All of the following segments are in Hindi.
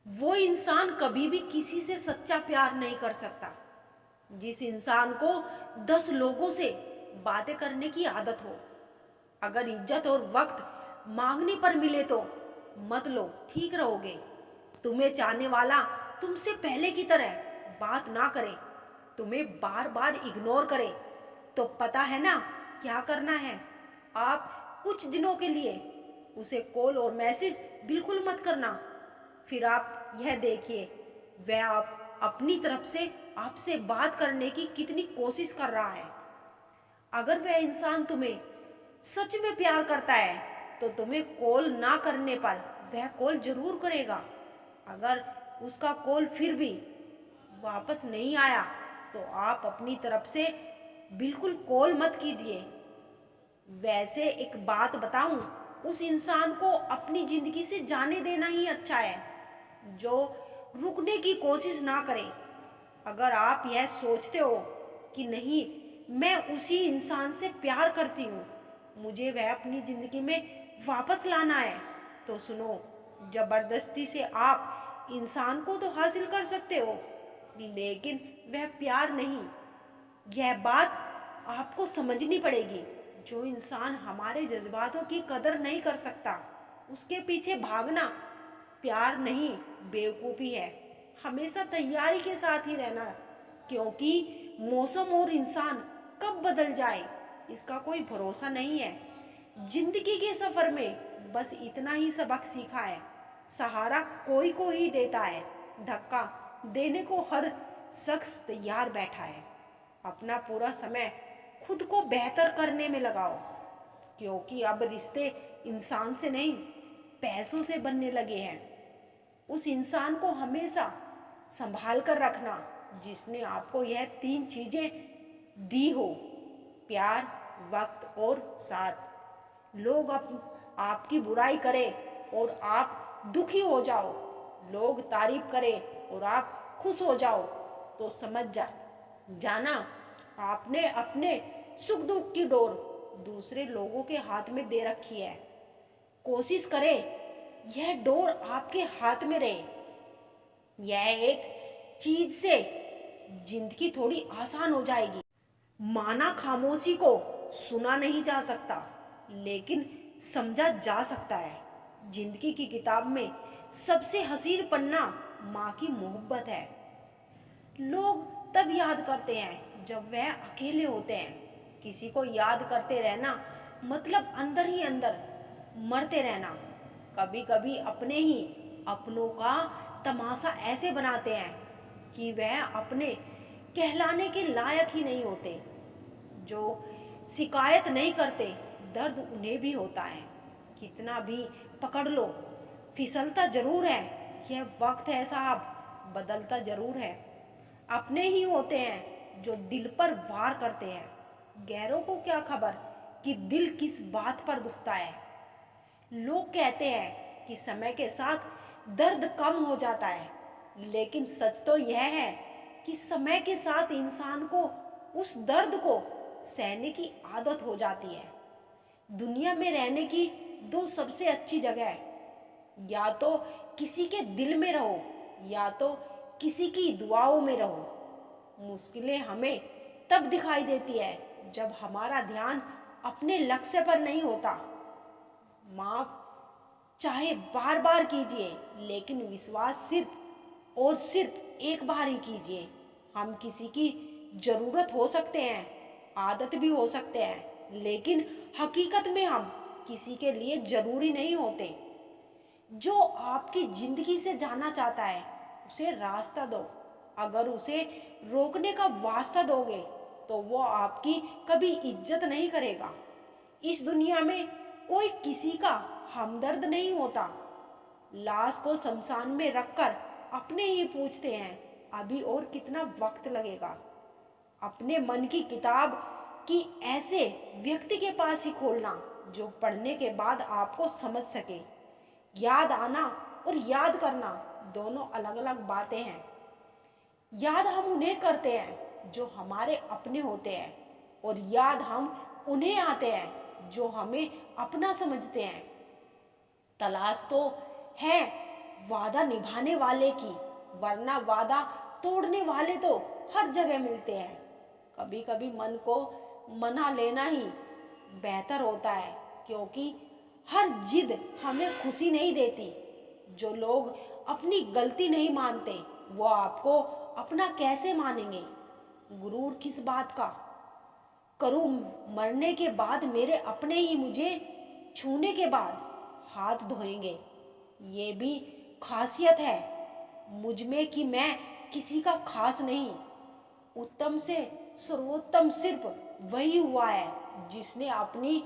वो इंसान कभी भी किसी से सच्चा प्यार नहीं कर सकता। जिस इंसान को 10 लोगों से बातें करने की आदत हो, अगर इज्जत और वक्त मांगने पर मिले तो मत लो, ठीक रहोगे। तुम्हें चाहने वाला तुमसे पहले की तरह बात ना करे, तुम्हें बार बार इग्नोर करे, तो पता है ना क्या करना है। आप कुछ दिनों के लिए उसे कॉल और मैसेज बिल्कुल मत करना। फिर आप यह देखिए वह आप अपनी तरफ से आपसे बात करने की कितनी कोशिश कर रहा है। अगर वह इंसान तुम्हें सच में प्यार करता है तो तुम्हें कॉल ना करने पर वह कॉल जरूर करेगा। अगर उसका कॉल फिर भी वापस नहीं आया तो आप अपनी तरफ से बिल्कुल कॉल मत कीजिए। वैसे एक बात बताऊं, उस इंसान को अपनी जिंदगी से जाने देना ही अच्छा है, जो रुकने की कोशिश ना करे। अगर आप यह सोचते हो कि नहीं, मैं उसी इंसान से प्यार करती हूँ, मुझे वह अपनी जिंदगी में वापस लाना है, तो सुनो, जबरदस्ती से आप इंसान को तो हासिल कर सकते हो, लेकिन वह प्यार नहीं। यह बात आपको समझनी पड़ेगी। जो इंसान हमारे जज्बातों की कदर नहीं कर सकता, उसके पीछे भागना प्यार नहीं, बेवकूफ़ी है। हमेशा तैयारी के साथ ही रहना, क्योंकि मौसम और इंसान कब बदल जाए इसका कोई भरोसा नहीं है। जिंदगी के सफर में बस इतना ही सबक सीखा है, सहारा कोई को ही देता है, धक्का देने को हर शख्स तैयार बैठा है। अपना पूरा समय खुद को बेहतर करने में लगाओ, क्योंकि अब रिश्ते इंसान से नहीं, पैसों से बनने लगे हैं। उस इंसान को हमेशा संभाल कर रखना जिसने आपको यह 3 चीजें दी हो, प्यार, वक्त और साथ। लोग आपकी बुराई करें और आप दुखी हो जाओ, लोग तारीफ करें और आप खुश हो जाओ, तो समझ जाना आपने अपने सुख दुख की डोर दूसरे लोगों के हाथ में दे रखी है। कोशिश करें यह डोर आपके हाथ में रहे। यह एक चीज से जिंदगी थोड़ी आसान हो जाएगी। माना खामोशी को सुना नहीं जा सकता, लेकिन समझा जा सकता है। जिंदगी की किताब में सबसे हसीन पन्ना माँ की मोहब्बत है। लोग तब याद करते हैं जब वह अकेले होते हैं। किसी को याद करते रहना मतलब अंदर ही अंदर मरते रहना। कभी कभी अपने ही अपनों का तमाशा ऐसे बनाते हैं कि वह अपने कहलाने के लायक ही नहीं होते। जो शिकायत नहीं करते, दर्द उन्हें भी होता है। कितना भी पकड़ लो, फिसलता जरूर है। यह वक्त है साहब, बदलता जरूर है। अपने ही होते हैं जो दिल पर वार करते हैं। गैरों को क्या खबर कि दिल किस बात पर दुखता है। लोग कहते हैं कि समय के साथ दर्द कम हो जाता है, लेकिन सच तो यह है कि समय के साथ इंसान को उस दर्द को सहने की आदत हो जाती है। दुनिया में रहने की 2 सबसे अच्छी जगह है, या तो किसी के दिल में रहो या तो किसी की दुआओं में रहो। मुश्किलें हमें तब दिखाई देती है जब हमारा ध्यान अपने लक्ष्य पर नहीं होता। माफ चाहे बार बार कीजिए, लेकिन विश्वास सिर्फ और सिर्फ एक बार ही कीजिए। हम किसी की जरूरत हो सकते हैं, आदत भी हो सकते हैं, लेकिन हकीकत में हम किसी के लिए जरूरी नहीं होते। जो आपकी जिंदगी से जाना चाहता है उसे रास्ता दो। अगर उसे रोकने का वास्ता दोगे तो वो आपकी कभी इज्जत नहीं करेगा। इस दुनिया में कोई किसी का हमदर्द नहीं होता। लाश को शमशान में रखकर अपने ही पूछते हैं अभी और कितना वक्त लगेगा। अपने मन की किताब की ऐसे व्यक्ति के पास ही खोलना जो पढ़ने के बाद आपको समझ सके। याद आना और याद करना दोनों अलग अलग बातें हैं। याद हम उन्हें करते हैं जो हमारे अपने होते हैं, और याद हम उन्हें आते हैं जो हमें अपना समझते हैं। तलाश तो है वादा निभाने वाले की, वरना वादा तोड़ने वाले तो हर जगह मिलते हैं। कभी कभी मन को मना लेना ही बेहतर होता है, क्योंकि हर जिद हमें खुशी नहीं देती। जो लोग अपनी गलती नहीं मानते, वो आपको अपना कैसे मानेंगे? गुरूर किस बात का करूं? मरने के बाद मेरे अपने ही मुझे छूने के बाद हाथ धोएंगे। ये भी खासियत है मुझ में कि मैं किसी का खास नहीं। उत्तम से सर्वोत्तम सिर्फ वही हुआ है जिसने अपनी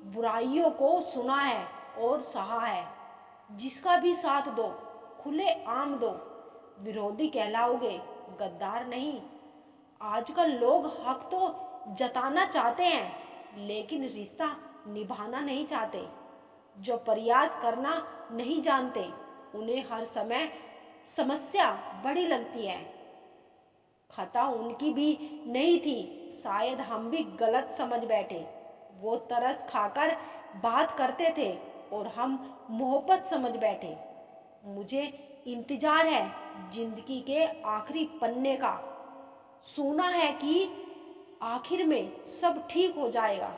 बुराइयों को सुना है और सहा है। जिसका भी साथ दो, खुले आम दो, विरोधी कहलाओगे, गद्दार नहीं। आजकल लोग हक तो जताना चाहते हैं, लेकिन रिश्ता निभाना नहीं चाहते। जो प्रयास करना नहीं जानते, उन्हें हर समय समस्या बड़ी लगती है। खता उनकी भी नहीं थी, शायद हम भी गलत समझ बैठे। वो तरस खाकर बात करते थे और हम मोहब्बत समझ बैठे। मुझे इंतजार है जिंदगी के आखिरी पन्ने का। सुना है कि आखिर में सब ठीक हो जाएगा।